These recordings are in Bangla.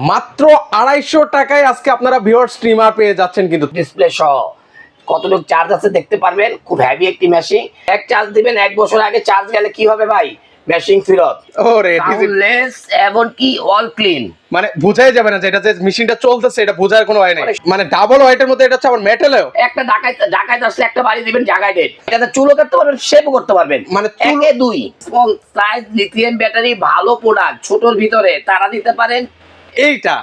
মাত্র 250 টাকায় আজকে আপনারা ভিউয়ার স্ট্রিমার পেয়ে যাচ্ছেন কিন্তু ডিসপ্লে সহ কতটুকু চার্জ আছে দেখতে পারবেন। খুব হেভি একটি মেশিন। এক চার্জ দিবেন, 1 বছর আগে চার্জ গেলে কি হবে ভাই? মেশিন ফেরত। ওরে সাউন্ডলেস এবং কি অল ক্লিন। মানে বোঝাই যাবে না যে এটা যে মেশিনটা চলতেছে এটা বোঝার কোনো হয় নাই। মানে ডাবল হোয়াইটের মধ্যে এটা হচ্ছে আবার মেটালেও। একটা ঢাকায় আসলে একটা বাড়ি দিবেন জায়গায় ডেট। এটাতে চুলও করতে পারবেন, শেপও করতে পারবেন। মানে একে দুই স্মল সাইজ লিথিয়াম ব্যাটারি, ভালো প্রোডাক্ট। ছোটর ভিতরে তারা দিতে পারেন এইটা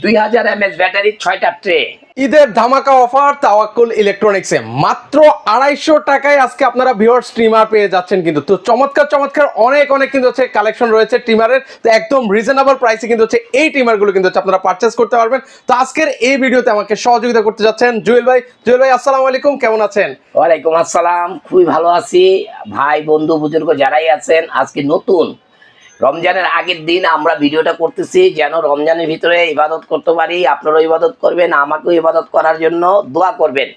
2000 mAh ব্যাটারি, 6টা ট্রে। ঈদের ধামাকা অফার তাওয়াক্কুল ইলেকট্রনিক্সে মাত্র 250 টাকায় আজকে আপনারা ভিউয়ার স্ট্রিমার পেয়ে যাচ্ছেন কিন্তু। তো চমৎকার চমৎকার অনেক কিন্তু হচ্ছে কালেকশন রয়েছে ট্রিমারের। তো একদম রিজনেবল প্রাইসে কিন্তু হচ্ছে এই ট্রিমারগুলো কিন্তু হচ্ছে আপনারা পারচেজ করতে পারবেন। তো আজকের এই ভিডিওতে আমাকে সহযোগিতা করতে যাচ্ছেন জুয়েল ভাই। জুয়েল ভাই আসসালামু আলাইকুম, কেমন আছেন? ওয়ালাইকুম আসসালাম, খুবই ভালো আছি। ভাই বন্ধু বুজুর্গ যারাই আছেন, আজকে নতুন রমজানের আগের দিন আমরা ভিডিওটা করতেছি যেন রমজানের ভিতরে ইবাদত করতে পারি। আপনারাও ইবাদত করবেন, আমাকেও ইবাদত করার জন্য দোয়া করবেন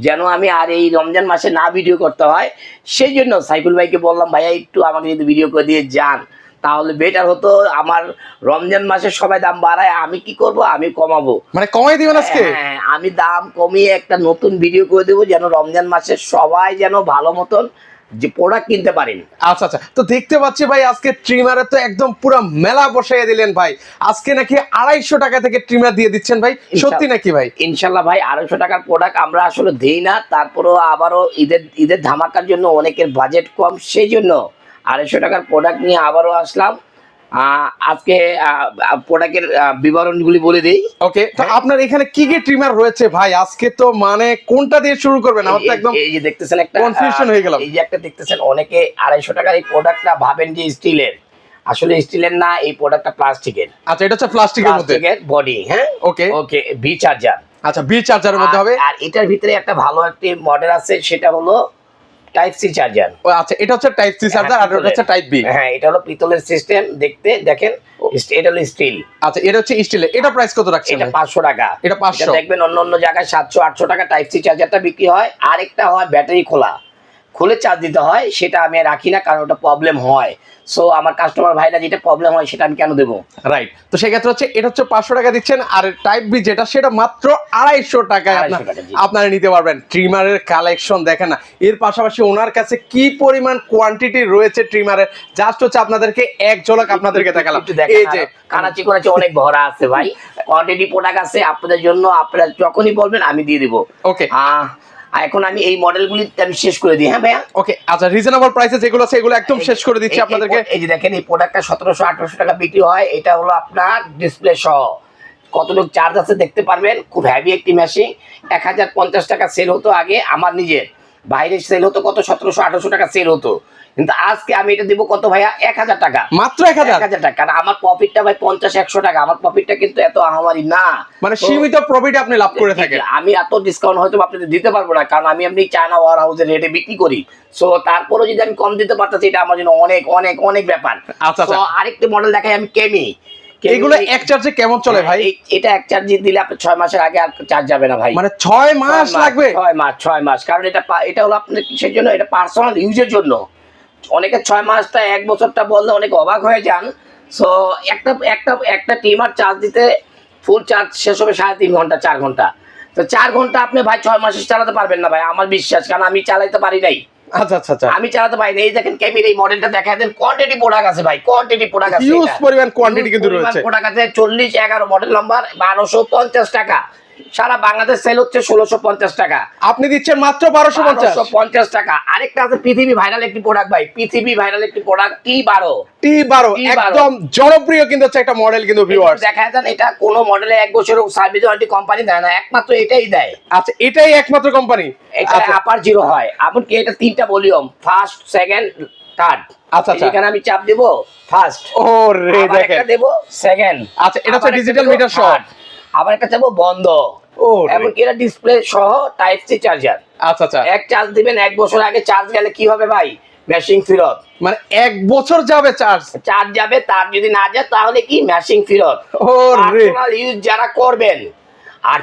যেন আমি আর এই রমজান মাসে না ভিডিও করতে হয়। সেই জন্য সাইফুল ভাইকে বললাম, ভাইয়া একটু আমাকে যদি ভিডিও করে দিয়ে যান তাহলে বেটার হতো। আমার রমজান মাসে সবাই দাম বাড়ায়, আমি কি করব? আমি কমাবো। মানে কমাই দিবেন আজকে? হ্যাঁ, আমি দাম কমিয়ে একটা নতুন ভিডিও করে দেবো যেন রমজান মাসে সবাই যেন ভালো মতন যে প্রোডাক্ট কিনতে পারেন। আচ্ছা আচ্ছা, তো দেখতে পাচ্ছি ভাই আজকে ট্রিমারে তো একদম পুরো মেলা বসাইয়া দিলেন ভাই। আজকে নাকি 250 টাকা থেকে ট্রিমার দিয়ে দিচ্ছেন ভাই, সত্যি নাকি ভাই? ইনশাল্লাহ ভাই, 250 টাকার প্রোডাক্ট আমরা আসলে দেই না। তারপরেও আবারও ঈদের ধামাকার জন্য অনেকের বাজেট কম, সেই জন্য 250 টাকার প্রোডাক্ট নিয়ে আবারও আসলাম। আজকে প্রোডাক্টের বিবরণগুলি বলে দিই। ওকে, তো আপনার এখানে কি কি ট্রিমার রয়েছে ভাই? আজকে তো মানে কোনটা দিয়ে শুরু করবেন? আমার তো একদম এই যে দেখতেছেন একটা কনফিউশন হয়ে গেলাম। এই যে একটা দেখতেছেন, অনেকে 250 টাকার এই প্রোডাক্টটা ভাবেন যে স্টিলের, আসলে স্টিলের না, এই প্রোডাক্টটা প্লাস্টিকের। আচ্ছা, এটা হচ্ছে প্লাস্টিকের মধ্যে বডি। হ্যাঁ, ওকে ওকে, ভি চার্জার। আচ্ছা, বি চার্জারের মধ্যে হবে। আর এটার ভিতরে একটা ভালো একটি মডেল আছে, সেটা হলো টাইপ সি চার্জার। ও আচ্ছা, এটা হচ্ছে টাইপ সি চার্জার আর এটা হচ্ছে টাইপ বি। হ্যাঁ, এটা হলো পিতলের সিস্টেম, দেখতে দেখেন। এটা হলো স্টিল। আচ্ছা, এটা হচ্ছে স্টিলের। এটা প্রাইস কত রাখছেন? এটা 500 টাকা। এটা 500। দেখবেন অন্য জায়গায় 700-800 টাকা টাইপ সি চার্জারটা বিক্রি হয়। আরেকটা হয় ব্যাটারি খুলে চার্জ দিতে হয়, সেটা আমি রাখি না কারণ ওটা প্রবলেম হয়। সো আমার কাস্টমার ভাইরা যেটা প্রবলেম হয় সেটা আমি কেন দেবো? রাইট, তো সেক্ষেত্রে হচ্ছে এটা হচ্ছে 500 টাকা দিচ্ছেন, আর টাইপ বি যেটা সেটা মাত্র 250 টাকায় আপনারা নিতে পারবেন। ট্রিমারের কালেকশন দেখেন না, এর পাশাপাশি ওনার কাছে কি পরিমাণ কোয়ান্টিটি রয়েছে ট্রিমারের, জাস্ট হচ্ছে আপনাদেরকে এক ঝলক আপনাদেরকে দেখালাম। এই যে কানাচি কোনাচি অনেক ভরা আছে ভাই, কোয়ান্টিটি প্রোডাক্ট আছে আপনাদের জন্য। আপনারা যখনই বলবেন আমি দিয়ে দিব। ওকে, এখন আমি এই মডেলগুলি আমি শেষ করে দিই। হ্যাঁ ভাইয়া, ওকে আচ্ছা, রিজনেবল প্রাইসে যেগুলো আছে এগুলো একদম শেষ করে দিচ্ছি আপনাদেরকে। এই যে দেখেন, এই প্রোডাক্টটা 1700-1800 টাকা বিক্রি হয়। এটা হলো আপনার ডিসপ্লে সহ কতটুকু চার্জ আছে দেখতে পারবেন। খুব হেভি একটি মেশিন। 1050 টাকা সেল হতো আগে, আমার নিজের। বাইরে সেল হতো কত? 1700-1800 টাকা সেল হতো। কিন্তু আজকে আমি এটা দিব কত ভাইয়া? 1000 টাকা। মাত্র 1000 টাকা। কারণ আমার প্রফিটটা ভাই 50-100 টাকা। আমার প্রফিটটা কিন্তু এত আহামারি না, মানে সীমিত প্রফিট আপনি লাভ করে থাকেন। আমি এত ডিসকাউন্ট হয়তো আপনাদের দিতে পারবো না, কারণ আমি এমনি চায়না ওয়ার হাউসের রেটে বিক্রি করি। সো তারপরেও যদি আমি কম দিতে পারতাছি, এটা আমার জন্য অনেক অনেক অনেক ব্যাপার। আচ্ছা আচ্ছা, আরেকটি মডেল দেখাই আমি, কেমি। এগুলো এক চার্জে কেমন চলে ভাই? এটা এক চার্জ দিলে আপনি 6 মাসের আগে আর চার্জ যাবে না ভাই। মানে 6 মাস লাগবে? 6 মাস। কারণ এটা হলো আপনার কিসের জন্য? এটা পার্সোনাল ইউজের জন্য। অনেকে 6 মাসটা 1 বছরটা বললে অনেক অবাক হয়ে যান। সো একটা টিমার চার্জ দিতে ফুল চার্জ শেষ হবে 3.5 ঘন্টা, 4 ঘন্টা। তো 4 ঘন্টা আপনি ভাই 6 মাসে চালাতে পারবেন না ভাই, আমার বিশ্বাস। কারণ আমি চালাতে পারি নাই। আচ্ছা আচ্ছা আচ্ছা, আমি চালাতে পারি না। এই দেখেন ক্যামের এই মডেলটা দেখায় দেন, কোয়ান্টিটি প্রোডাক্ট আছে ভাই, কোয়ান্টিটি প্রোডাক্ট আছে, হিউজ পরিমাণ কোয়ান্টিটি কিন্তু রয়েছে। প্রোডাক্ট আছে 4011 মডেল নাম্বার, 1250 টাকা। সারা বাংলাদেশ সেল হচ্ছে 1650 টাকা। আপনি দিচ্ছেন মাত্র 1250 টাকা। আরেকটা আছে পৃথিবী ভাইরাল একটি প্রোডাক্ট ভাই, পৃথিবী ভাইরাল একটি প্রোডাক্ট, T12 একদম জনপ্রিয় কিন্তু হচ্ছে একটা মডেল কিন্তু ভিউয়ার্স। দেখায় দেন, এটা কোন মডেলে 1 বছরের সার্ভিস ওয়ারেন্টি কোম্পানি দেয় না, একমাত্র এটাই দেয়। আচ্ছা, এটাই একমাত্র কোম্পানি। এটা আপার জিরো হয়, এমনকি এটা 3টা ভলিউম, ফার্স্ট, সেকেন্ড, থার্ড। আচ্ছা আচ্ছা, এখানে আমি চাপ দেব ফার্স্ট, ওরে দেখেন, দেব সেকেন্ড। আচ্ছা, এটা হচ্ছে ডিজিটাল মিটার সহ। আবার একটা চাপ বন্ধ। এমনকি এটা ডিসপ্লে সহ টাইপ সি চার্জার। আচ্ছা আচ্ছা, এক চার্জ দিবেন, 1 বছর আগে চার্জ গেলে কি হবে ভাই? মেশিন ফেরত। মানে 1 বছর যাবে চার্জ যাবে, তার যদি না যায় তাহলে কি? মেশিন ফেরত। পার্সোনাল ইউজ যারা করবেন আর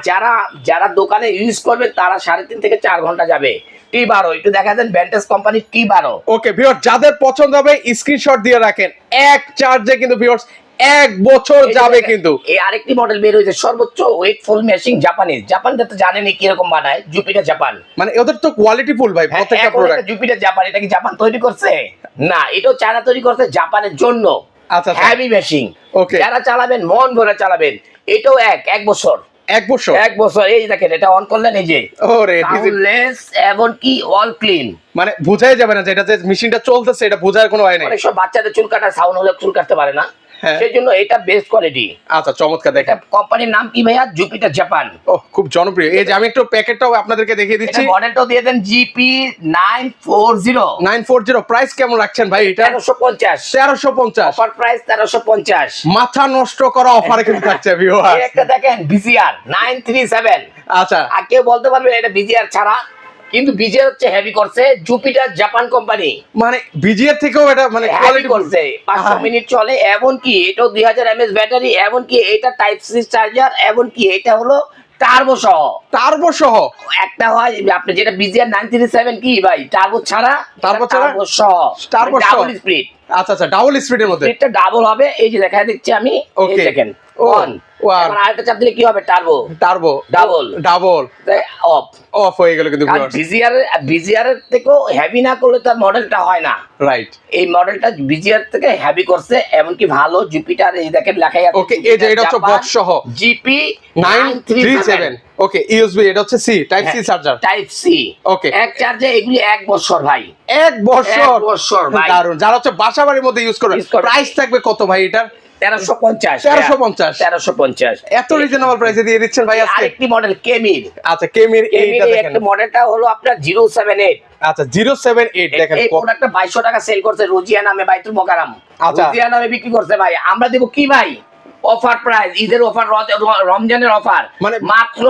যারা দোকানে ইউজ করবেন তারা 3.5 থেকে 4 ঘন্টা যাবে। T12 একটু দেখা দেন, Vantage company T12। Okay viewer, যাদের পছন্দ হবে স্ক্রিনশট দিয়ে রাখেন। এক চার্জে কিন্তু ভিউয়ার্স এক বছর এই যে যাবে দেখেন, কিন্তু। এই আরেকটি মডেল বের হয়েছে সর্বোচ্চ ওয়েটফুল মেশিন জাপানিজ। জাপানটা তো জানেনই কিরকম বানায়, জুপিটার জাপান। মানে ওদের তো কোয়ালিটি ফুল ভাই প্রত্যেকটা প্রোডাক্ট। জুপিটার জাপান, এটা কি জাপান তৈরি করছে? না, এটাও চায়না তৈরি করছে জাপানের জন্য। আচ্ছা হেভি মেশিন, ওকে, যারা চালাবেন মন ভরে চালাবেন। এটাও এক বছর, এক বছর, এক বছর। এই যে দেখেন, এটা অন করলেন, এই যে ওরে সাউন্ডলেস এবং কি অল ক্লিন। মানে বোঝাই যাবে না যে এটা যে মেশিনটা চলতেছে, এটা বোঝার কোনো হয় নাই। অনেক সব বাচ্চাদের চুল কাটা সাউন্ড হলে চুল কাটতে পারে না, হ্যাঁ। সেই জন্য এটা বেস্ট কোয়ালিটি। আচ্ছা চমৎকার, এটা দেখেন কোম্পানির নাম কি ভাইয়া? Jupiter Japan. ও খুব জনপ্রিয়। এই যে আমি একটু প্যাকেটটাও আপনাদেরকে দেখিয়ে এটা দিচ্ছি। মডেলটাও দিয়ে দেন জিপি 940। 940 প্রাইস কেমন রাখছেন ভাই এটা? 1350। 1350, অফার প্রাইস 1350। মাথা নষ্ট করা অফারে কিন্তু থাকছে ভিউয়ার। এই একটা দেখেন বিজিআর 937। আচ্ছা আর কেউ বলতে পারবে এটা বিজিআর ছাড়া, কিন্তু বিজিআর হচ্ছে হেভি করছে জুপিটার জাপান কোম্পানি। মানে বিজিএর থেকেও এটা মানে হেভি কোয়ালিটি করছে, 500 মিনিট চলে। এমন কি এটাও 2000 mAh ব্যাটারি, এমন কি এটা টাইপ সি চার্জার, এমন কি এটা হলো টার্বো সহ। টার্বো সহ। একটা হয় আপনি যেটা বিজিআর 937 কি ভাই টার্বো ছাড়া, টার্বো ছাড়া? টার্বো সহ, টার্বো সহ। Double speed. আচ্ছা আচ্ছা, ডাবল স্পিডের মধ্যে। স্পিডটা ডাবল হবে, এই যে দেখা দিচ্ছি আমি, এই Okay. দেখেন ও, অন। wow. এখন আরেকটা চাপ দিলে কি হবে? Turbo, turbo, double, double of. Of হয়ে গেল কিন্তু কারণ বিজিআর এর থেকেও হেভি না করলে তার মডেলটা হয় না। রাইট। এই মডেলটা বিজিআর থেকে হেভি করছে, এমনকি ভালো জুপিটার। এই দেখেন লেখাই আছে ওকে, এই যে এটা হচ্ছে বক্স সহ জিপি 937। ওকে, ইউএসবি, এটা হচ্ছে C type C charger. Type C. Okay, এক চার্জে এগুলি 1 বছর ভাই, এক বছর। 1 বছর ভাই। দারুন, যারা হচ্ছে বাসা বাড়ির মধ্যে ইউজ করে। Use করে। প্রাইস থাকবে কত ভাই এটা? 1350। 1350। 1350 এত রিজনেবল প্রাইসে দিয়ে দিচ্ছেন ভাই আজকে। আরেকটি মডেল কেমির। আচ্ছা কেমির এইটা দেখেন। একটা মডেলটা হলো আপনার 078। আচ্ছা 078 দেখেন। এই প্রোডাক্টটা 2200 টাকা সেল করছে রোজিয়া নামে, বাইতুল মোকাররম। আচ্ছা। রোজিয়া নামে বিক্রি করছে ভাই। আমরা দেব কি ভাই? অফার প্রাইস, ঈদের অফার, রমজানের অফার, মানে মাত্র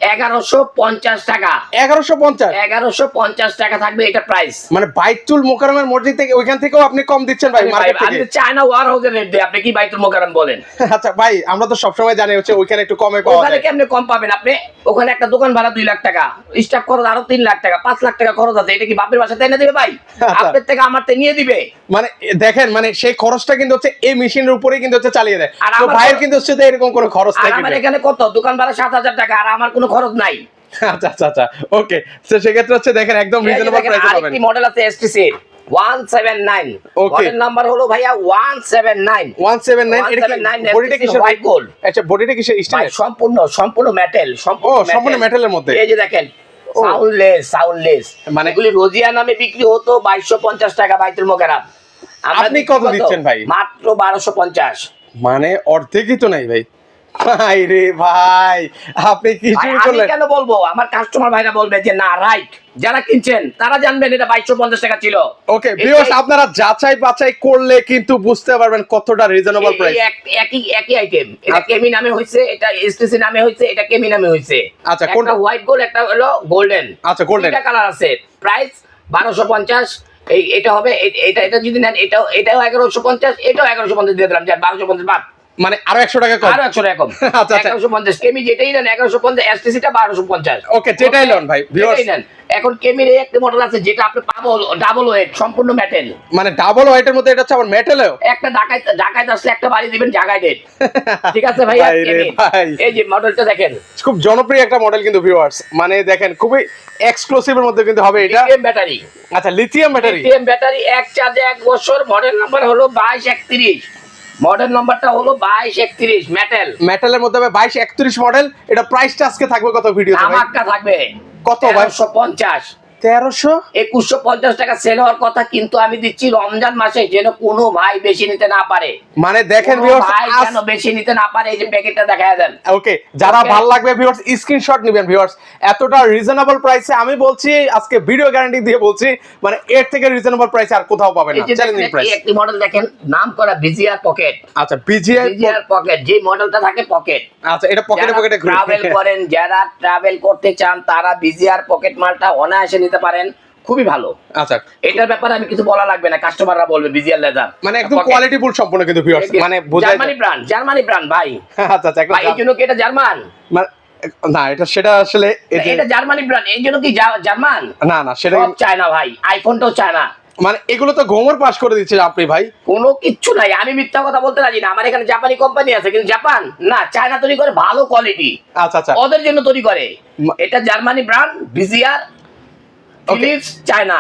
1150 টাকা। 1150। 1150 টাকা থাকবে এটা প্রাইস। মানে বাইতুল মোকাররমের মসজিদ থেকে, ওইখান থেকেও আপনি কম দিচ্ছেন ভাই মার্কেট আমি থেকে। চায়না ওয়ার হাউসের রেট দিই, আপনি কি বাইতুল মোকাররম বলেন? আচ্ছা ভাই, আমরা তো সবসময় জানি হচ্ছে ওইখানে একটু কমে পাওয়া ওখানে যায়। কেমনে কম পাবেন আপনি? ওখানে একটা দোকান ভাড়া 2 লাখ টাকা, স্টাফ খরচ আরো 3 লাখ টাকা, 5 লাখ টাকা খরচ আছে। এটা কি বাপের বাসা তাই না দিবে ভাই? আচ্ছা। আপনার থেকে আমার থেকে নিয়ে দিবে। মানে দেখেন, মানে সেই খরচটা কিন্তু হচ্ছে এই মেশিনের উপরেই কিন্তু হচ্ছে চালিয়ে দেয়। আর তো আমার ভাইয়ের খরচ- কিন্তু হচ্ছে যে এরকম কোনো খরচ আর নাই আমার কিন্তু। এখানে কত দোকান ভাড়া 7000 টাকা, আর আমার কোনো খরচ নাই। আচ্ছা আচ্ছা আচ্ছা, ওকে। তো সেক্ষেত্রে হচ্ছে দেখেন একদম রিজনেবল প্রাইসে পাবেন। আরেকটি মডেল আছে এসটিসি 179। Okay. মডেল নাম্বার হলো ভাইয়া 179। 179। এটা কি 179 বডিটা কিসের? White gold. আচ্ছা বডিটা কিসের? ভাই স্টিলের? সম্পূর্ণ মেটাল, ও সম্পূর্ণ মেটালের মধ্যে। এই যে দেখেন ও। সাউন্ডলেস। মানে এগুলি রোজিয়া নামে বিক্রি হতো 2250 টাকা বাইতুল মোকাররম। আমরা আপনি বিক্রি কত কত? দিচ্ছেন ভাই? মাত্র 1250। মানে অর্ধেকই তো নাই ভাই। ভাই রে ভাই, আপনি কি ভাই, শুরু আমি করলেন? কেন বলবো? আমার কাস্টমার ভাইরা বলবে যে না রাইট, যারা কিনছেন তারা জানবেন এটা 2250 টাকা ছিল। ওকে ভিউয়ার্স, আপনারা যাচাই বাছাই করলে কিন্তু বুঝতে পারবেন কতটা রিজনেবল প্রাইস। একই আইটেম। এটা কেমি নামে হইছে, এটা এসটিসি নামে হইছে, এটা কেমি নামে হইছে। আচ্ছা, একটা কোনটা? হোয়াইট গোল্ড, একটা হলো গোল্ডেন। আচ্ছা, golden। দুইটা কালার আছে। প্রাইস 1250। এটা হবে, এটা যদি নেন, এটাও 1150, এটাও 1150 দিয়ে দিলাম। 1250 বাদ, মানে আরো 100 টাকা কম। আরো 100 টাকা কম। আচ্ছা, আচ্ছা। 1150 কেমি যেটাই নেন 1150, এসটিসিটা 1250। ওকে, যেটাই নেন ভাই ভিউয়ার্স। যেটাই নেন। এখন কেমির এই একটা মডেল আছে যেটা আপনি পাবো ডাবল ওয়েট, সম্পূর্ণ মেটাল। মানে ডাবল হোয়াইটের মধ্যে এটা হচ্ছে আবার মেটালেও। একটা ঢাকায় আসলে একটা বাড়ি দিবেন জায়গায় ডেট। ঠিক আছে ভাই? ভাই রে ভাই, এই যে মডেলটা দেখেন, খুব জনপ্রিয় একটা মডেল কিন্তু ভিউয়ার্স। মানে দেখেন খুবই এক্সক্লুসিভের মধ্যে কিন্তু হবে এটা। Lithium battery. আচ্ছা লিথিয়াম ব্যাটারি। লিথিয়াম ব্যাটারি, এক চার্জে 1 বছর। মডেল নাম্বার হলো 2231। মডেল নাম্বারটা হলো 2231 মেটাল। মেটালের মধ্যে হবে 2231 মডেল। এটা প্রাইসটা আজকে থাকবে কত ভিডিওতে ভাই? ধামাকা থাকবে। কত ভাই? 1350। 1300। 2150 টাকা সেল হওয়ার কথা, কিন্তু আমি দিচ্ছি রমজান মাসে যেন কোনো ভাই বেশি নিতে না পারে। মানে দেখেন কোনো ভিউয়ার্স, ভাই যেন বেশি নিতে না পারে। এই যে প্যাকেটটা দেখায় দেন। ওকে, যারা Okay. ভালো লাগবে ভিউয়ার্স স্ক্রিনশট নেবেন ভিউয়ার্স। এতটা রিজনেবল প্রাইসে আমি বলছি, আজকে ভিডিও গ্যারান্টি দিয়ে বলছি, মানে এর থেকে রিজনেবল প্রাইসে আর কোথাও পাবেন এই না। যে চ্যালেঞ্জিং দেখেন, প্রাইস। এই একটি মডেল দেখেন, নাম করা বিজিআর পকেট। আচ্ছা বিজিআই। বিজিআর পকেট, যে মডেলটা থাকে পকেট। আচ্ছা এটা পকেটে পকেটে ঘুরে। ট্রাভেল করেন, যারা ট্রাভেল করতে চান তারা বিজিআর পকেট মালটা অনায়াসে নিতে পারেন। খুবই ভালো। আচ্ছা, এটার ব্যাপারে আমি কিছু বলা লাগবে না, কাস্টমাররা বলবে বিজিআর লেদার মানে একদম কোয়ালিটি ফুল সম্পূর্ণ কিন্তু ভিউয়ার্স, মানে বোঝাই জার্মানি ব্র্যান্ড ভাই। আচ্ছা আচ্ছা, একদম ভাই এই জন্য কি এটা জার্মান? মানে না, এটা সেটা আসলে এই যে এটা জার্মানি ব্র্যান্ড, এই জন্য কি জার্মান? না না সেটা সব চায়না ভাই, আইফোনটাও চায়না। মানে এগুলো তো ঘুমর পাস করে দিচ্ছে আপনি ভাই। কোনো কিচ্ছু নাই, আমি মিথ্যা কথা বলতে রাজি না। আমার এখানে জাপানি কোম্পানি আছে, কিন্তু জাপান না, চায়না তৈরি করে ভালো কোয়ালিটি, আচ্ছা আচ্ছা ওদের জন্য তৈরি করে। এটা Germany brand BGR, Philips China,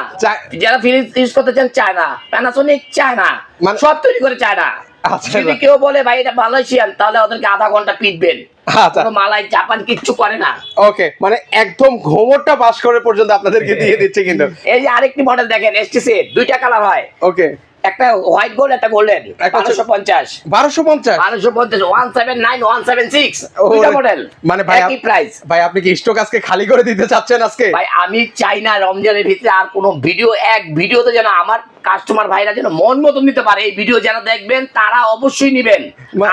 যারা ফিলিপস ইউজ করতে চান চায়না, প্যানাসোনিক চায়না, মানে সব তৈরি করে চায়না। আচ্ছা যদি কেউ বলে ভাই এটা মালয়েশিয়ান, তাহলে ওদেরকে আধা ঘন্টা পিটবেন। আচ্ছা মালাই জাপান কিচ্ছু করে না। ওকে, মানে একদম ঘুমরটা পাস করে পর্যন্ত আপনাদেরকে দিয়ে দিচ্ছে কিন্তু। এই যে আরেকটি মডেল দেখেন, এসটিসি, দুইটা কালার হয়, ওকে, একটা হোয়াইট গোল্ড, একটা গোল্ডেন, 1250 1250 179 176 দুইটা মডেল, মানে ভাই একই প্রাইস। ভাই আপনি কি স্টক আজকে খালি করে দিতে চাচ্ছেন আজকে? ভাই আমি চাই না রমজানের ভিতরে আর কোনো ভিডিও, এক ভিডিওতে যেন আমার কাস্টমার ভাইরা যেন মন মতন নিতে পারে। এই ভিডিও যারা দেখবেন তারা অবশ্যই নেবেন।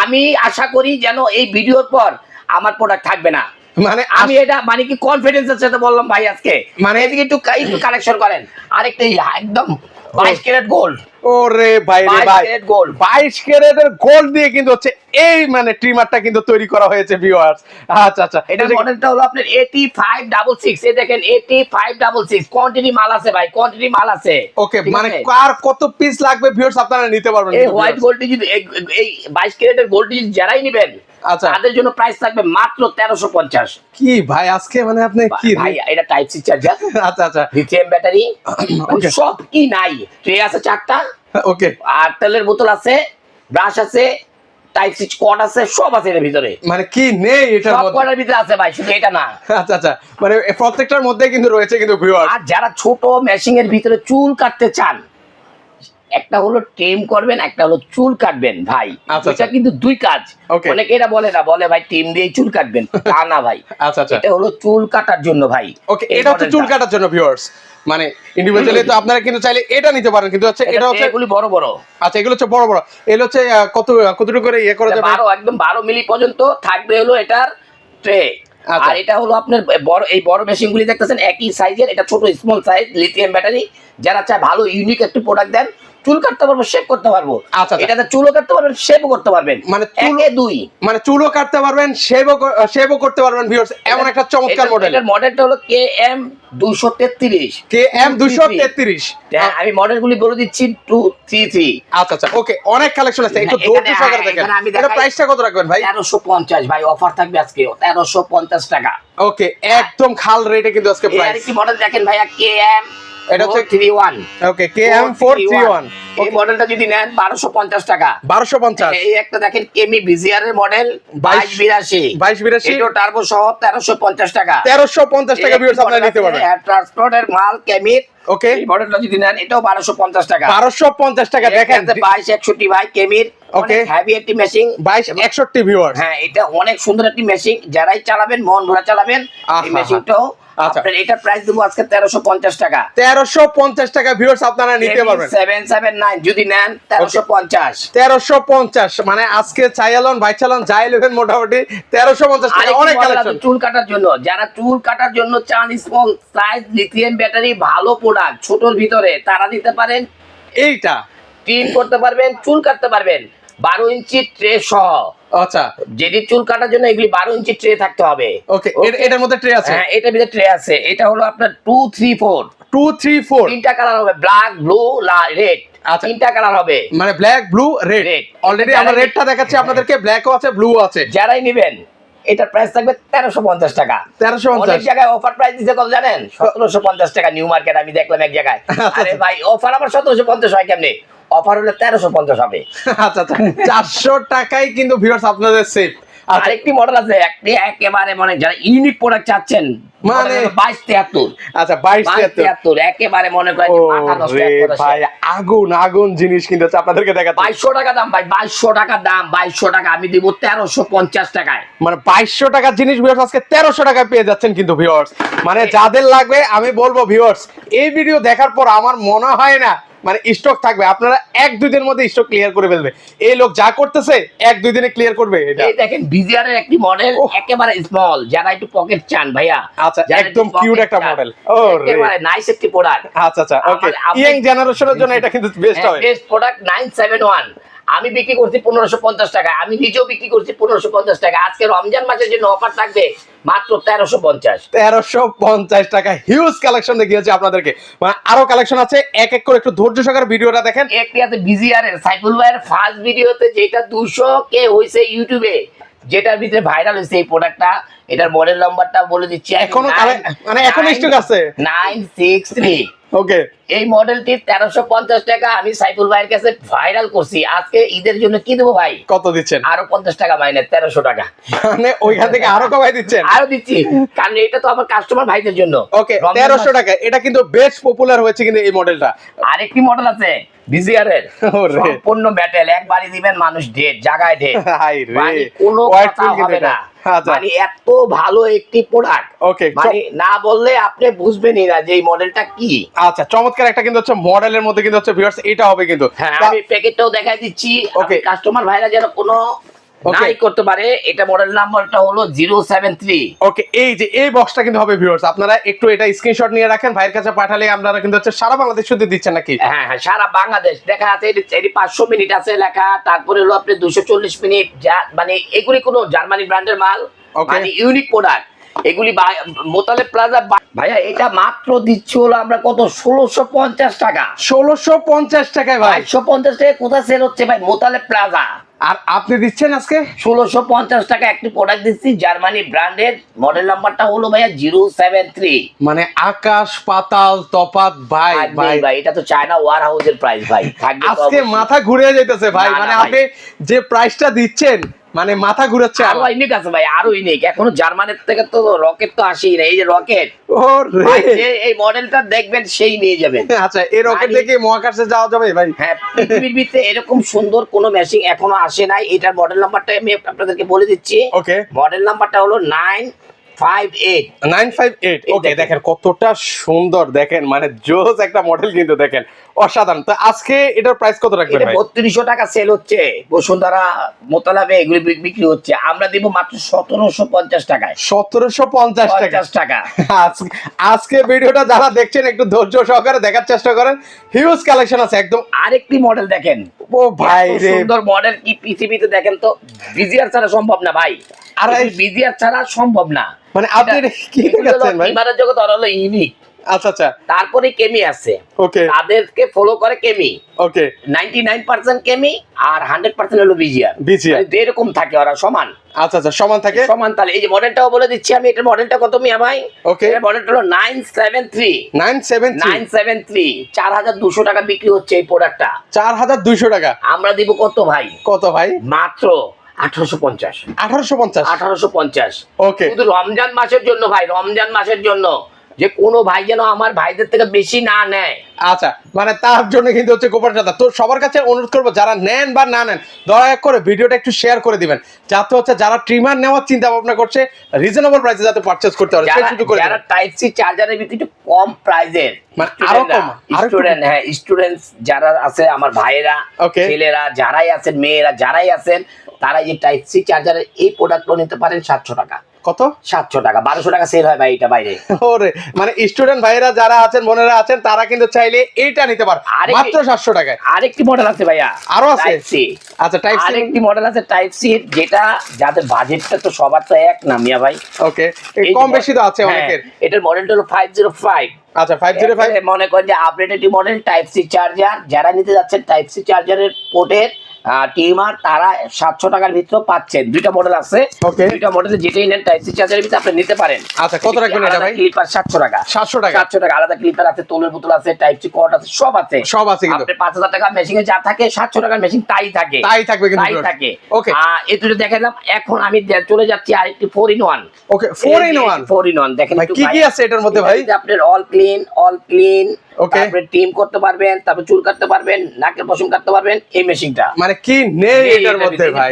আমি আশা করি যেন এই ভিডিওর পর আমার প্রোডাক্ট থাকবে না। মানে আমি এটা মানে কি কনফিডেন্সের সাথে বললাম ভাই আজকে, মানে এদিকে একটু কালেকশন করেন। আরেকটা একদম 22 ক্যারেট গোল্ড। ওরে ভাই রে ভাই, 22 ক্যারেটের গোল্ড দিয়ে কিন্তু হচ্ছে এই মানে ট্রিমারটা কিন্তু তৈরি করা হয়েছে ভিউয়ার্স। আচ্ছা আচ্ছা, এটা মডেলটা হলো আপনার 8566। এই দেখেন 8566, কোয়ান্টিটি মাল আছে ভাই, কোয়ান্টিটি মাল আছে। ওকে, মানে কার কত পিস লাগবে ভিউয়ার্স আপনারা নিতে পারবেন। এই হোয়াইট গোল্ড যদি এই 22 ক্যারেটের গোল্ড যদি যারাই নেবেন, আচ্ছা, তাদের জন্য প্রাইস থাকবে মাত্র 1350। কি ভাই আজকে মানে আপনি কি ভাই এটা টাইপ সি চার্জার, আচ্ছা আচ্ছা, লিথিয়াম ব্যাটারি, সব কি নাই, ট্রে আছে 4টা, ওকে, আর তেলের বোতল আছে, ব্রাশ আছে, টাইপ সি কর্ড আছে, সব আছে এর ভিতরে। মানে কি নেই এটার সব মধ্যে? কর্ডের ভিতরে আছে ভাই, শুধু এটা না। আচ্ছা আচ্ছা, মানে প্রত্যেকটার মধ্যে কিন্তু রয়েছে কিন্তু ভিউয়ার্স। আর যারা ছোট মেশিং এর ভিতরে চুল কাটতে চান, একটা হলো টিম করবেন, একটা হলো চুল কাটবেন ভাই। এটা কিন্তু দুই কাজ। অনেকে এটা বলে না, বলে ভাই টিম দিয়ে চুল কাটবেন, তা না ভাই। আচ্ছা আচ্ছা, এটা হলো চুল কাটার জন্য ভাই। ওকে, এটা হচ্ছে চুল কাটার জন্য ভিউয়ার্স। মানে ইন্ডিভিজুয়ালি তো আপনারা কিন্তু চাইলে এটা নিতে পারেন, কিন্তু হচ্ছে এটা হচ্ছে এগুলি বড় বড়। আচ্ছা, এগুলো হচ্ছে বড় বড়। এগুলো হচ্ছে কতটুকু করে ইয়ে করা যাবে? 12, একদম 12 মিলি পর্যন্ত থাকবে হলো এটার ট্রে। আর এটা হলো আপনার বড়, এই বড় মেশিন গুলি দেখতেছেন একই সাইজের, এটা ছোট স্মল সাইজ, লিথিয়াম ব্যাটারি। যারা চায় ভালো ইউনিক একটা প্রোডাক্ট দেন, চুল কাটতে পারবো, শেভ করতে পারবো। আচ্ছা, এটাতে চুলও কাটতে পারবেন, শেভও করতে পারবেন, মানে একে দুই। মানে চুলও কাটতে পারবেন, শেভও করতে পারবেন ভিউয়ার্স। এমন একটা চমৎকার মডেল। এটার মডেলটা হলো KM 233। KM 233। আমি মডেলগুলি বলে দিচ্ছি 233। আচ্ছা আচ্ছা, ওকে, অনেক কালেকশন আছে, একটু ধৈর্য সহকারে দেখেন। এটা প্রাইসটা কত রাখবেন ভাই? 1350 ভাই, অফার থাকবে আজকে 1350 টাকা। ওকে, একদম খাল রেটে কিন্তু আজকে প্রাইস। আরেকটি মডেল দেখেন ভাইয়া, KM এটা হচ্ছে 431। ওকে, KM 431। এই মডেলটা যদি নেন 1250 টাকা। 1250। এই একটা দেখেন কেমি বিজিআর এর মডেল 2282। 2282 এটা টার্বো সহ 1350 টাকা। 1350 টাকা ভিউয়ার্স আপনারা নিতে পারবেন। ট্রান্সপোর্টের মাল কেমির। ওকে, এই মডেলটা যদি নেন এটাও 1250 টাকা। 1250 টাকা দেখেন। 2261 ভাই কেমির। ওকে, হেভি একটি মেশিন, 2261 ভিউয়ার্স। হ্যাঁ, এটা অনেক সুন্দর একটি মেশিন, যারাই চালাবেন মন ভরে চালাবেন এই মেশিনটাও। আচ্ছা, আপনার এটা প্রাইস দেবো আজকে 1350 টাকা। 1350 টাকা ভিউয়ার্স আপনারা নিতে পারবেন। 779 যদি নেন 1350। 1350, মানে আজকে চাইলন ভাই চালান যাই নেবেন মোটামুটি 1350 টাকা। অনেক কালেকশন চুল কাটার জন্য, যারা চুল কাটার জন্য চান স্মল সাইজ লিথিয়াম ব্যাটারি ভালো প্রোডাক্ট ছোটর ভিতরে, তারা নিতে পারেন এইটা। টিন করতে পারবেন, চুল কাটতে পারবেন 12 ইঞ্চি ট্রে সহ। আচ্ছা, যেটি চুল কাটার জন্য এগুলি 12 ইঞ্চি ট্রে থাকতে হবে। ওকে, এটার মধ্যে ট্রে আছে? হ্যাঁ, এটার ভিতরে ট্রে আছে। এটা হলো আপনার 234 তিনটা কালার হবে, ব্ল্যাক, ব্লু, রেড। আচ্ছা, তিনটা কালার হবে, মানে ব্ল্যাক, ব্লু, রেড। অলরেডি আমরা রেডটা দেখাচ্ছি আপনাদেরকে, ব্ল্যাকও আছে, ব্লু আছে। যারাই নেবেন এটার প্রাইস থাকবে 1350 টাকা। 1350। অনেক জায়গায় অফার প্রাইস দিতে কত জানেন? 1750 টাকা। নিউ মার্কেট আমি দেখলাম এক জায়গায়। আরে ভাই, অফার আবার 1750 হয় কেমনে? অফার হলে 1350 হবে। আচ্ছা আচ্ছা, 400 টাকায় কিন্তু ভিউয়ার্স আপনাদের সেভ। আরেকটি মডেল আছে, একটি একেবারে মানে যারা ইউনিক প্রোডাক্ট চাচ্ছেন, মানে 2273। আচ্ছা, 2273 একেবারে মনে করেন মাথা নষ্ট ভাই, আগুন আগুন জিনিস কিন্তু আপনাদেরকে দেখাচ্ছি। 2200 টাকা দাম ভাই, 2200 টাকা দাম, 2200 টাকা আমি দিব 1350 টাকায়। মানে 2200 টাকার জিনিস ভিউয়ার্স আজকে 1300 টাকায় পেয়ে যাচ্ছেন কিন্তু ভিউয়ার্স। মানে যাদের লাগবে আমি বলবো ভিউয়ার্স, এই ভিডিও দেখার পর আমার মনে হয় না মানে স্টক থাকবে, আপনারা 1-2 দিনের মধ্যে স্টক ক্লিয়ার করে ফেলবে। এই লোক যা করতেছে 1-2 দিনে ক্লিয়ার করবে এটা। এই দেখেন বিজিআর এর একটি মডেল, একেবারে স্মল, যারা একটু পকেট চান ভাইয়া। আচ্ছা, একদম কিউট একটা মডেল। ও রে, একেবারে নাইস একটি প্রোডাক্ট। আচ্ছা আচ্ছা, ওকে, ইয়াং জেনারেশনের জন্য এটা কিন্তু বেস্ট হবে। Best product 971। আমি বিক্রি করছি 1550 টাকা, আমি নিজেও বিক্রি করছি 1550 টাকা। আজকে রমজান মাসের জন্য অফার থাকবে মাত্র 1350। 1350 টাকা হিউজ কালেকশন দেখিয়েছে আপনাদেরকে। মানে আরো কালেকশন আছে, এক এক করে একটু ধৈর্য সহকারে ভিডিওটা দেখেন। একটি আছে বিজিআর এর সাইফুল ভাইয়ের ফার্স্ট ভিডিওতে, যেটা 200K হয়েছে ইউটিউবে, যেটার ভিতরে ভাইরাল হয়েছে এই প্রোডাক্টটা। এটার মডেল নাম্বারটা বলে দিচ্ছি, এখনো মানে এখনো স্টক আছে 963। ওকে, এই মডেলটি 1350 টাকা আমি সাইফুল ভাইয়ের কাছে ভাইরাল করছি। আজকে ঈদের জন্য কি দেবো ভাই? কত দিচ্ছেন? আরো 50 টাকা মাইনে, 1300 টাকা। মানে ওইখান থেকে আরো কমাই দিচ্ছেন? আরো দিচ্ছি, কারণ এটা তো আমার কাস্টমার ভাইদের জন্য। ওকে, 1300 টাকা। এটা কিন্তু বেশ পপুলার হয়েছে কিন্তু এই মডেলটা। আরেকটি মডেল আছে বিজিআর এর, সম্পূর্ণ মেটাল, একবারই দিবেন মানুষ ডেড, জায়গায় ডেড, মানে কোনো কথা হবে না। মানে এত ভালো একটি প্রোডাক্ট, ওকে, মানে না বললে আপনি বুঝবেনই না যে এই মডেলটা কি। আচ্ছা, চমৎকার একটা কিন্তু হচ্ছে মডেলের মধ্যে কিন্তু হচ্ছে ভিউয়ার্স এটা হবে কিন্তু। হ্যাঁ, আমি প্যাকেটটাও দেখাই দিচ্ছি, ওকে, কাস্টমার ভাইরা যেন কোনো নাই করতে পারে। এটা মডেল নাম্বারটা হলো 073। ওকে, এই যে এই বক্সটা কিন্তু হবে ভিউয়ার্স, আপনারা একটু এটা স্ক্রিনশট নিয়ে রাখেন, ভাইয়ের কাছে পাঠালে আপনারা কিন্তু হচ্ছে সারা বাংলাদেশ শুধু দিচ্ছেন নাকি? হ্যাঁ হ্যাঁ, সারা বাংলাদেশ দেখা আছে। এটি 500 মিনিট আছে লেখা, তারপরে হলো আপনি 240 মিনিট, যা মানে এগুলি কোনো জার্মানি ব্র্যান্ডের মাল, মানে ইউনিক প্রোডাক্ট এগুলি। মোতালেব প্লাজা ভাইয়া এটা মাত্র দিচ্ছি হলো আমরা কত, 1650 টাকা। 1650 টাকায় ভাই? 550 টাকা কোথায় সেল হচ্ছে ভাই মোতালেব প্লাজা, আর আপনি দিচ্ছেন আজকে 1650 টাকা একটি প্রোডাক্ট দিচ্ছি জার্মানি ব্র্যান্ডের। মডেল নাম্বারটা হলো ভাইয়া 073। মানে আকাশ পাতাল তফাৎ ভাই। ভাই এটা তো চায়না ওয়ার হাউসের প্রাইস ভাই, আজকে মাথা ঘুরে যাইতেছে ভাই। মানে আপনি যে প্রাইসটা দিচ্ছেন মানে মাথা ঘুরাচ্ছে। আরো ইউনিক আছে ভাই, আরো ইউনিক। এখনো জার্মানির থেকে তো রকেট তো আসেই না, এই যে রকেট, এই মডেলটা দেখবেন সেই নিয়ে যাবেন। আচ্ছা, এই রকেট থেকে মহাকাশে যাওয়া যাবে ভাই? হ্যাঁ, পৃথিবীর ভিতরে এরকম সুন্দর কোন মেশিন এখনো আসে নাই। এটার মডেল নাম্বারটা আমি আপনাদেরকে বলে দিচ্ছি। ওকে, মডেল নাম্বারটা হলো 958। ওকে, দেখেন কতটা সুন্দর, দেখেন মানে জোস একটা মডেল কিন্তু, দেখেন অসাধারণ। তো আজকে এটার প্রাইস কত রাখবেন ভাই? 3200 টাকা সেল হচ্ছে বসুন্ধরা মোতালাবে, এগুলি বিক্রি হচ্ছে। আমরা দিব মাত্র 1750 টাকায়। 1750 টাকা। আজকে ভিডিওটা যারা দেখছেন একটু ধৈর্য সহকারে দেখার চেষ্টা করেন, হিউজ কালেকশন আছে একদম। আরেকটি মডেল দেখেন, ও ভাই রে, সুন্দর মডেল কি পৃথিবীতে দেখেন তো, বিজিআর ছাড়া সম্ভব না ভাই। আর বিজিআর ছাড়া সম্ভব না। মানে আপনি কি দেখাচ্ছেন ভাই? ইমারের জগৎ হলো ইউনিক। আচ্ছা আচ্ছা, তারপরে কেমি আছে, ওকে, তাদেরকে ফলো করে কেমি, ওকে, 99% কেমি আর 100% হলো বিজিআর। এরকম থাকে, ওরা সমান। আচ্ছা আচ্ছা, সমান থাকে, সমান। তাহলে এই যে মডেলটাও বলে দিচ্ছি আমি, এটার মডেলটা কত মিয়া ভাই? ওকে, এর মডেলটা হলো 973। 4200 টাকা বিক্রি হচ্ছে এই প্রোডাক্টটা। 4200 টাকা। আমরা দিব কত ভাই? কত ভাই? মাত্র 1850। 1850। ওকে, শুধু রমজান মাসের জন্য ভাই, রমজান মাসের জন্য, যে কোনো ভাই যেন আমার ভাইদের থেকে বেশি না নেয়। আচ্ছা, মানে তার জন্য কিন্তু হচ্ছে গোপন কথা। তো সবার কাছে অনুরোধ করবো, যারা নেন বা না নেন, দয়া করে ভিডিওটা একটু শেয়ার করে দিবেন, যাতে হচ্ছে যারা ট্রিমার নেওয়ার চিন্তা ভাবনা করছে রিজনেবল প্রাইসে যাতে পারচেজ করতে পারে। যারা টাইপ সি চার্জারের ভিতরে একটু কম প্রাইসের, মানে আরো কম, স্টুডেন্ট, হ্যাঁ স্টুডেন্টস যারা আছে আমার ভাইয়েরা, ছেলেরা যারাই আছেন, মেয়েরা যারাই আছেন, তারা এই টাইপ সি চার্জারের এই প্রোডাক্টটা নিতে পারেন 700 টাকা। কত? 700 টাকা। 1200 টাকা সেল হয় ভাই এটা বাইরে। ওরে, মানে স্টুডেন্ট ভাইরা যারা আছেন, বোনেরা আছেন, তারা কিন্তু চাইলে এইটা নিতে পারে মাত্র 700 টাকায়। আরেকটি মডেল আছে ভাইয়া, আরো আছে টাইপ সি। আচ্ছা, টাইপ সি আরেকটি মডেল আছে টাইপ সি, যেটা যাদের বাজেটটা তো সবার তো এক না মিয়া ভাই। ওকে, কম বেশি তো আছে অনেকের। এটার মডেলটা হলো 505। আচ্ছা, 505 মনে করেন যে updated model type C charger. যারা নিতে যাচ্ছেন টাইপ সি চার্জারের পোর্টের টিমার, তারা 700 টাকার ভিতরে পাচ্ছেন। দুইটা মডেল আছে, দুইটা মডেলে যেটাই নেন টাইপ সি চার্জারের ভিতরে আপনি নিতে পারেন। আচ্ছা, কত রাখবেন এটা ভাই? ক্লিপার 700 টাকা। 700 টাকা। 700 টাকা। আলাদা ক্লিপার আছে, তোলের বোতল আছে, টাইপ সি কর্ড আছে, সব আছে, সব আছে। কিন্তু আপনি 5000 টাকা মেশিনে যা থাকে 700 টাকার মেশিন তাই থাকে, তাই থাকবে কিন্তু, তাই থাকে। ওকে, এই দুটো দেখালাম। এখন আমি চলে যাচ্ছি আরেকটি 4 in 1। Okay, 4 in 1। 4 in 1 দেখেন কি কি আছে এটার মধ্যে ভাই? আপনার অল ক্লিন, তারপরে টিম করতে পারবেন, তারপর চুল কাটতে পারবেন, নাকের পশম কাটতে পারবেন এই মেশিনটা। মানে কি নেই এটার মধ্যে ভাই?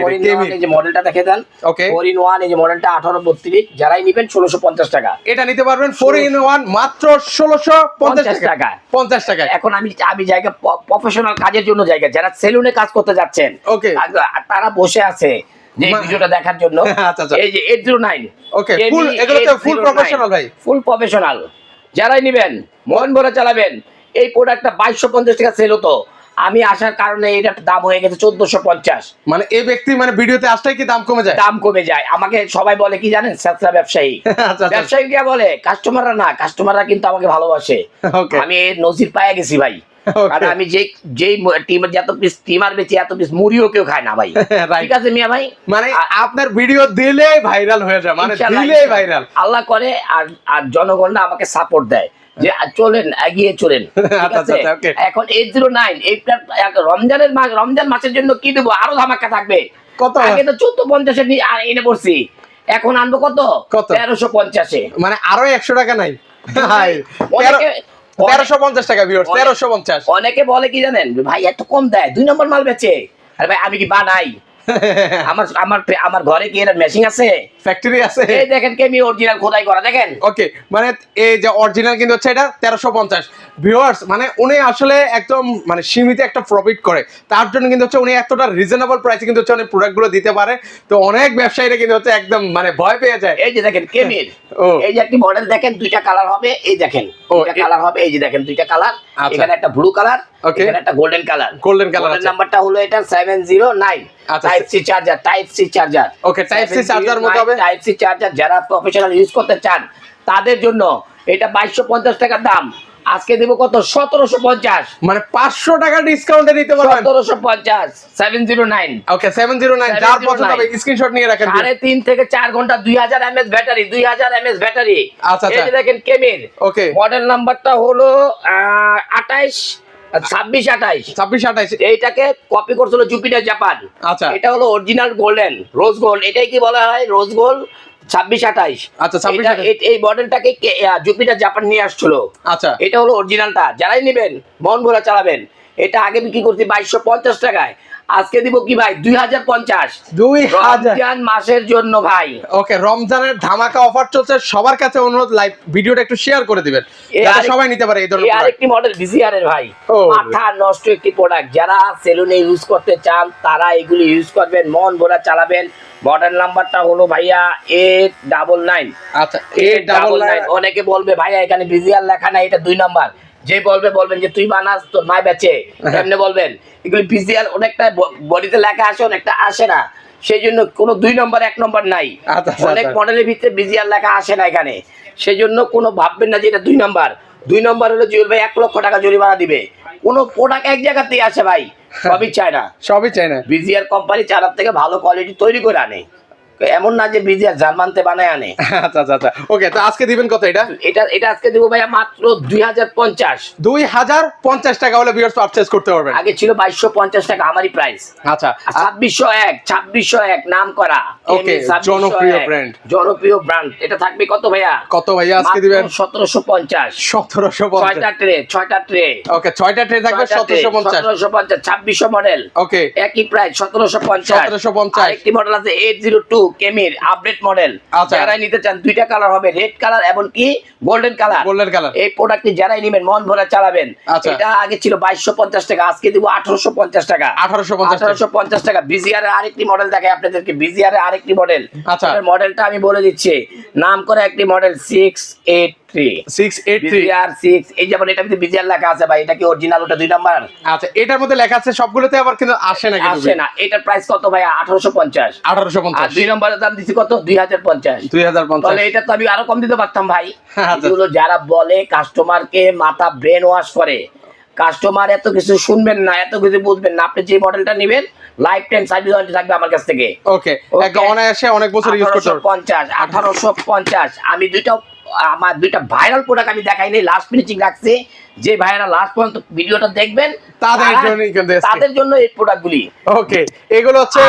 এই যে মডেলটা দেখে দেন, ওকে, 4 in 1, এই যে মডেলটা 1832। যারাই নেবেন 1650 টাকা। এটা নিতে পারবেন 4 in 1 মাত্র 1650 টাকা। 50 টাকা। এখন আমি জায়গা প্রফেশনাল কাজের জন্য জায়গা, যারা সেলুনে কাজ করতে যাচ্ছেন, ওকে, তারা বসে আছে যে ভিডিওটা দেখার জন্য। এই যে 809। ওকে, ফুল, এগুলো তো ফুল প্রফেশনাল ভাই, ফুল প্রফেশনাল। যারাই নেবেন মন ভরে চালাবেন। এই প্রোডাক্টটা 2250 টাকা সেল হতো, আমি আসার কারণে এটার দাম হয়ে গেছে 1450। মানে এই ব্যক্তি মানে ভিডিওতে আসলেই কি দাম কমে যায়? দাম কমে যায়। আমাকে সবাই বলে কি জানেন, স্যাঁতরা ব্যবসায়ী। আচ্ছা। ব্যবসায়ীকে বলে, কাস্টমাররা না, কাস্টমাররা কিন্তু আমাকে ভালোবাসে। Okay. আমি এর নজির পাইয়া গেছি ভাই। Okay. কারণ আমি যেই টিমের যত পিস টিমার বেচি, এত পিস মুড়িও কেউ খায় না ভাই। Right. ঠিক আছে মিয়া ভাই, মানে আপনার ভিডিও দিলে ভাইরাল হয়ে যায়, মানে ইনশাআল্লাহ, দিলেই ভাইরাল। আল্লাহ করে। আর জনগণরা আমাকে সাপোর্ট দেয় যে চলেন, এগিয়ে চলেন। ঠিক আচ্ছা, আছে? আচ্ছা, okay. এখন 809 এইটা রমজানের মাস, রমজান মাসের জন্য কি দেবো, আরো ধামাকা থাকবে। কত? আগে তো 1450 এনে পড়ছি, এখন আনবো কত? কত? 1350-এ। মানে আরো 100 টাকা নাই? হাই, অনেকে- 1350 টাকা ভিউয়ার্স, 1350। অনেকে বলে কি জানেন ভাই, এত কম দেয়, 2 নম্বর মাল বেচে। আরে ভাই আমি কি বানাই? আমার আমার আমার ঘরে কি এর মেশিন আছে? ফ্যাক্টরি আছে। এই দেখেন কেমি অরিজিনাল খোদাই করা, দেখেন। ওকে, মানে এই যে অরিজিনাল কিন্তু হচ্ছে এটা 1350 ভিউয়ার্স। মানে উনি আসলে একদম মানে সীমিত একটা প্রফিট করে, তার জন্য কিন্তু হচ্ছে উনি এতটা রিজনেবল প্রাইসে কিন্তু হচ্ছে উনি প্রোডাক্টগুলো দিতে পারে। তো অনেক ব্যবসায়ীরা কিন্তু হচ্ছে একদম মানে ভয় পেয়ে যায়। এই যে দেখেন কেমির, ও। এই যে একটি মডেল দেখেন, 2টা কালার হবে। এই দেখেন ও, 2টা কালার হবে, এই যে দেখেন 2টা কালার। আচ্ছা। এখানে একটা ব্লু কালার, Okay. এখানে একটা গোল্ডেন কালার। Golden color আছে। নাম্বারটা হলো এটা 709। আচ্ছা। Type C charger, type C charger. Okay, Type C charger মতো হবে। টাইপ সি চার্জার যারা প্রফেশনাল ইউজ করতে চান তাদের জন্য এটা 2250 টাকার দাম। আজকে দেব কত? 1750। মানে 500 টাকা ডিসকাউন্টে নিতে পারবেন। 1750 709। ওকে, 709 যার পছন্দ হবে 709 স্ক্রিনশট নিয়ে রাখেন। 3.5 থেকে 4 ঘন্টা 2000 mAh ব্যাটারি, 2000 mAh ব্যাটারি। আচ্ছা, এই যে দেখেন কেমির। ওকে। মডেল নাম্বারটা হলো 28 2628। 2628। এইটাকে কপি করছিল জুপিটার জাপান। আচ্ছা। এটা হলো অরিজিনাল গোল্ডেন রোজ গোল্ড, এটাই কি বলা হয় রোজ গোল্ড 2628। আচ্ছা, 2628 এই মডেলটাকে জুপিটার জাপান নিয়ে আসছিল। আচ্ছা। এটা হলো অরিজিনালটা, যারাই নেবেন মন ভরা চালাবেন। এটা আগে বিক্রি করছি 2250 টাকায়, আজকে দিব কি ভাই 2050। 2000। রমজান মাসের জন্য ভাই। ওকে, রমজানের ধামাকা অফার চলছে, সবার কাছে অনুরোধ লাইভ ভিডিওটা একটু শেয়ার করে দিবেন যাতে সবাই নিতে পারে এই ধরনের এই প্রোডাক্ট। আরেকটি মডেল ভিজিআর এর ভাই, ও। মাথা নষ্ট একটি প্রোডাক্ট। যারা সেলুনে ইউজ করতে চান তারা এগুলি ইউজ করবেন, মন ভরা চালাবেন। মডেল নাম্বারটা হলো ভাইয়া 899। আচ্ছা, 899। অনেকে বলবে ভাইয়া এখানে ভিজিআর লেখা নাই, এটা 2 নাম্বার। যে বলবেন যে তুই বানাস তোর মাই বেচে, এমনি বলবেন। এগুলি ভিজিআর অনেকটা বডিতে লেখা আসে, অনেকটা আসে না, সেই জন্য কোনো 2 নম্বর 1 নম্বর নাই। আচ্ছা, অনেক আচ্ছা। মডেলের ভিতরে ভিজিআর লেখা আসে না এখানে, সেই জন্য কোনো ভাববেন না যে এটা 2 নম্বর। 2 নম্বর হলো জুয়েল ভাই 1 লক্ষ টাকা জরিমানা দিবে। কোনো প্রোডাক্ট এক জায়গাতেই আসে ভাই, সবই চায় না। সবই চাই না। ভিজিআর কোম্পানি চায়নার থেকে ভালো কোয়ালিটি তৈরি করে আনে, এমন না যে ভিজিআর জার্মানতে বানায় আনে। আচ্ছা আচ্ছা আচ্ছা। ওকে, তো আজকে দিবেন কত এটা? এটা আজকে দেবো ভাইয়া মাত্র 2050। 2050 টাকা হলে ভিউয়ার্স পারচেজ করতে পারবেন। আগে ছিল 2250 টাকা আমারই প্রাইস। আচ্ছা। 2601 নাম করা। ওকে, 2601 জনপ্রিয় ব্র্যান্ড। জনপ্রিয় ব্র্যান্ড। এটা থাকবে কত ভাইয়া? কত ভাইয়া আজকে দিবেন? 1750। 1750। 6টা ট্রে। ওকে, 6টা ট্রে থাকবে 1750। 1750 2600 মডেল। ওকে, একই প্রাইস 1750। 1750। আরেকটি মডেল আছে 802 কেমির আপডেট মডেল। আচ্ছা। যারাই নিতে চান 2টা কালার হবে, রেড কালার এবং কি গোল্ডেন কালার। Golden colour. এই প্রোডাক্টটি যারাই নেবেন মন ভরা চালাবেন। আচ্ছা। এটা আগে ছিল 2250 টাকা, আজকে দিব 1850 টাকা। 1850 টাকা। বিজিআর এর আরেকটি মডেল দেখাই আপনাদেরকে, বিজিআর এর আরেকটি মডেল। আচ্ছা। এর মডেলটা আমি বলে দিচ্ছি, নাম করে একটি মডেল 683। 683। বিজিআর 6, এই যেমন এটা ভিতরে বিজিআর লেখা আছে ভাই, এটা কি অরিজিনাল? ওটা 2 নাম্বার। আচ্ছা, এটার মধ্যে লেখা আছে সবগুলোতে, আবার কিন্তু আসে না কিন্তু। আসে না। এটার প্রাইস কত ভাই? 1850। আর 1850। 2 নম্বরের দাম দিছি কত? 2050। 2050। তাহলে এটা তো আমি আরো কম দিতে পারতাম ভাই। আচ্ছা। এগুলো যারা বলে কাস্টমারকে মাথা ব্রেন ওয়াশ করে, কাস্টমার এত কিছু শুনবেন না, এত কিছু বুঝবেন না। আপনি যে মডেলটা নেবেন লাইফ টাইম সার্ভিস ওয়ারেন্টি থাকবে আমার কাছ থেকে। ওকে, একদম অনায়াসে অনেক বছর ইউজ করতে পারবেন। 1850। আমি আমার 2টা ভাইরাল প্রোডাক্ট আমি দেখাই নাই, লাস্ট ফিনিশিং রাখছি। যে ভাইরা লাস্ট পর্যন্ত ভিডিওটা দেখবেন তাদের জন্য এই প্রোডাক্টগুলি। ওকে, এগুলো হচ্ছে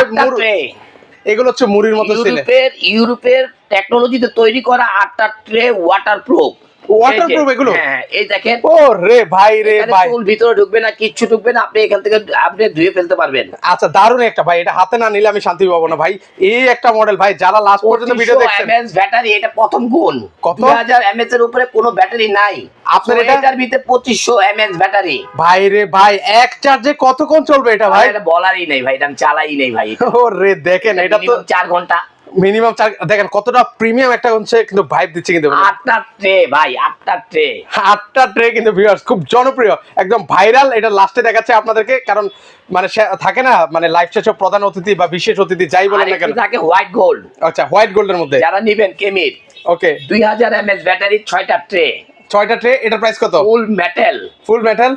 এগুলো হচ্ছে মুড়ির মতো ছিলে। ইউরোপের টেকনোলজিতে তৈরি করা 8টা ট্রে ওয়াটারপ্রুফ। ওয়াটারপ্রুফ এগুলো? হ্যাঁ, এই দেখেন। ও রে ভাই রে ভাই, চুল ভিতরে ঢুকবে না, কিচ্ছু ঢুকবে না, আপনি এখান থেকে আপনি ধুয়ে ফেলতে পারবেন। আচ্ছা, দারুণ একটা ভাই, এটা হাতে না নিলে আমি শান্তি পাবো না ভাই। এই একটা মডেল ভাই, যারা লাস্ট পর্যন্ত ভিডিও দেখছেন। 2500 mAh ব্যাটারি, এটা প্রথম গুণ। কত? 2000 mAh এর উপরে কোনো ব্যাটারি নাই। আপনার এটার ভিতরে 2500 mAh ব্যাটারি। ভাই রে ভাই, এক চার্জে কতক্ষণ চলবে এটা ভাই? এটা বলারই নেই ভাই, এটা আমি চালাই নেই ভাই। ও রে, দেখেন এটা তো 4 ঘন্টা। মিনিমাম দেখেন কতটা প্রিমিয়াম একটা হচ্ছে কিন্তু ভাইব দিচ্ছে কিন্তু 8টা ট্রে ভাই, 8টা ট্রে। 8টা ট্রে কিন্তু ভিউয়ার্স খুব জনপ্রিয়, একদম ভাইরাল। এটা লাস্টে দেখাচ্ছে আপনাদেরকে, কারণ মানে থাকে না মানে লাইভ শেষে প্রধান অতিথি বা বিশেষ অতিথি যাই বলেন না কেন, থাকে হোয়াইট গোল্ড। আচ্ছা হোয়াইট গোল্ডের মধ্যে যারা নেবেন কেমির, ওকে 2000 mAh ব্যাটারি, 6টা ট্রে, 6টা ট্রে। এটার প্রাইস কত? ফুল মেটাল। ফুল মেটাল।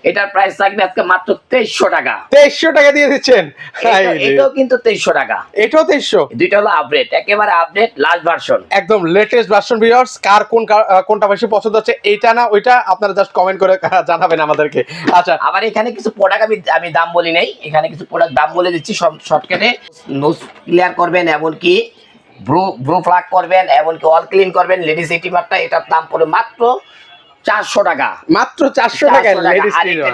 এটার প্রাইস থাকবে আজকে মাত্র 2300 টাকা। 2300 টাকা দিয়ে দিচ্ছেন? এটাও কিন্তু 2300 টাকা। এটাও 2300? দুইটা হলো আপডেট, একেবারে আপডেট লাস্ট ভার্সন, একদম লেটেস্ট ভার্সন। ভিউয়ার্স কার কোনটা বেশি পছন্দ হচ্ছে, এইটা না ওইটা, আপনারা জাস্ট কমেন্ট করে জানাবেন আমাদেরকে। আচ্ছা, আবার এখানে কিছু প্রোডাক্ট আমি দাম বলি নাই, এখানে কিছু প্রোডাক্ট দাম বলে দিচ্ছি শর্টকাটে। নোজ ক্লিয়ার করবেন, এমনকি ব্রু প্লাগ করবেন, এমনকি অল ক্লিন করবেন, লেডিস এটিমারটা, এটার দাম পড়ে মাত্র 400 টাকা। মাত্র 400 টাকা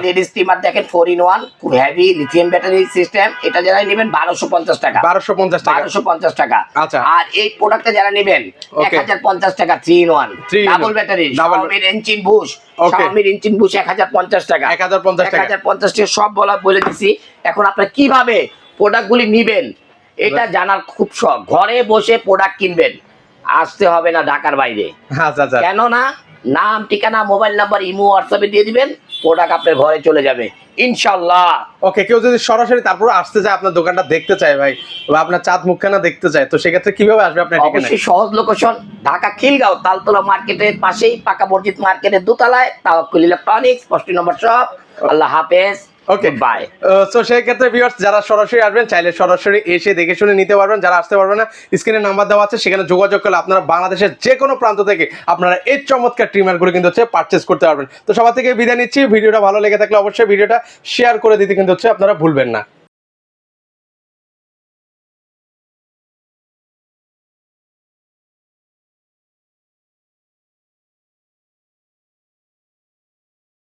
লেডিস স্টিমার দেখেন 4-in-1, খুব হেভি লিথিয়াম ব্যাটারি সিস্টেম। এটা যারা নেবেন 1250 টাকা। 1250 টাকা। 1250 টাকা। আচ্ছা, আর এই প্রোডাক্টটা যারা নেবেন 1050 টাকা, 3-in-1 double battery, Xiaomi engine Bush, Xiaomi engine Bush 1050 টাকা। 1050 টাকা। 1050 টাকা সব বলে দিছি। এখন আপনারা কিভাবে প্রোডাক্টগুলি নেবেন এটা জানার খুব শখ। ঘরে বসে প্রোডাক্ট কিনবেন, আসতে হবে না ঢাকার বাইরে। আচ্ছা আচ্ছা, কেন না, নাম ঠিকানা মোবাইল নাম্বার ইমো হোয়াটসঅ্যাপে দিয়ে দিবেন, প্রোডাক্ট আপনার ঘরে চলে যাবে ইনশাআল্লাহ। ওকে, কেউ যদি সরাসরি তারপর আসতে চায়, আপনার দোকানটা দেখতে চায় ভাই, বা আপনার চাঁদ মুখখানা দেখতে চায়, তো সেক্ষেত্রে কিভাবে আসবে আপনার ঠিকানা? অবশ্যই সহজ লোকেশন, ঢাকা খিলগাঁও তালতলা মার্কেটের পাশেই, পাকা মসজিদ মার্কেটের দোতলায়, তাওয়াক্কুল ইলেকট্রনিক্স 5 নম্বর শপ। আল্লাহ হাফেজ। Okay bye. সো সেই ক্ষেত্রে ভিউয়ার্স যারা সরাসরি আসবেন চাইলে সরাসরি এসে দেখে শুনে নিতে পারবেন, যারা আসতে পারবেন না স্ক্রিনে নাম্বার দেওয়া আছে, সেখানে যোগাযোগ করলে আপনারা বাংলাদেশের যে কোনো প্রান্ত থেকে আপনারা এই চমৎকার ট্রিমারগুলো কিন্তু হচ্ছে পারচেজ করতে পারবেন। তো সবার থেকে বিদায় নিচ্ছি। ভিডিওটা ভালো লেগে থাকলে অবশ্যই ভিডিওটা শেয়ার করে দিতে কিন্তু হচ্ছে আপনারা ভুলবেন না।